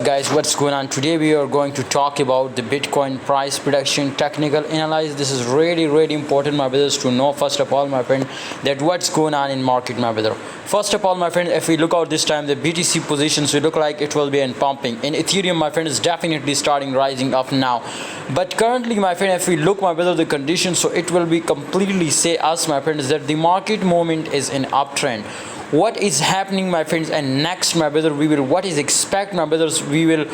Guys, what's going on? Today we are going to talk about the Bitcoin price prediction technical analysis. This is really important, my brothers, to know first of all, my friend, that what's going on in market, my brother. First of all, my friend, if we look out this time, the BTC positions will look like it will be in pumping. In Ethereum, my friend, is definitely starting rising up now. But currently, my friend, if we look, my brother, the conditions, so it will be completely say us, my friend, is that the market movement is in uptrend. What is happening, my friends, and next, my brother, we will what is expect, my brothers, we will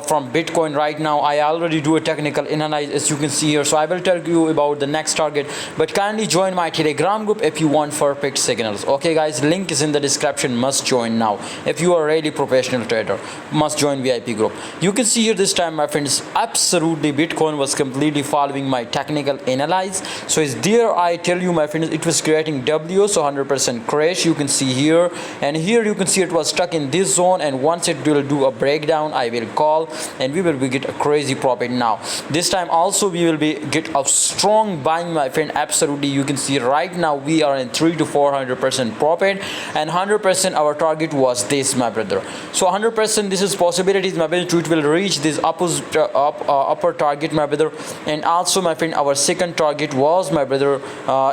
from Bitcoin right now. I already do a technical analysis, as you can see here, so I will tell you about the next target. But kindly join my Telegram group if you want perfect signals. Okay guys, link is in the description. Must join now if you are a really professional trader. Must join VIP group. You can see here this time, my friends, absolutely Bitcoin was completely following my technical analysis. So is there, I tell you, my friends, it was creating W, so 100% crash. You can see here, and here you can see it was stuck in this zone, and once it will do a breakdown, I will call and we will be get a crazy profit. Now this time also we will be get a strong buying, my friend. Absolutely, you can see right now we are in 300 to 400% profit, and 100% our target was this, my brother. So 100% this is possibilities, my brother, it will reach this upper target, my brother. And also, my friend, our second target was, my brother,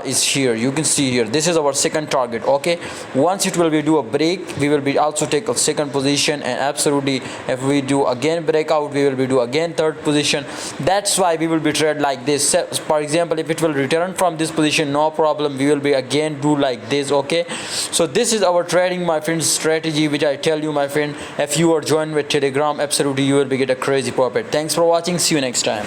is here. You can see here, this is our second target. Okay, once it will be do a break, we will be also take a second position, and absolutely if we do again breakout, we will be do again third position. That's why we will be trade like this. For example, if it will return from this position, no problem, we will be again do like this. Okay, so this is our trading, my friends, strategy, which I tell you, my friend, if you are joined with Telegram, absolutely you will be get a crazy profit. Thanks for watching. See you next time.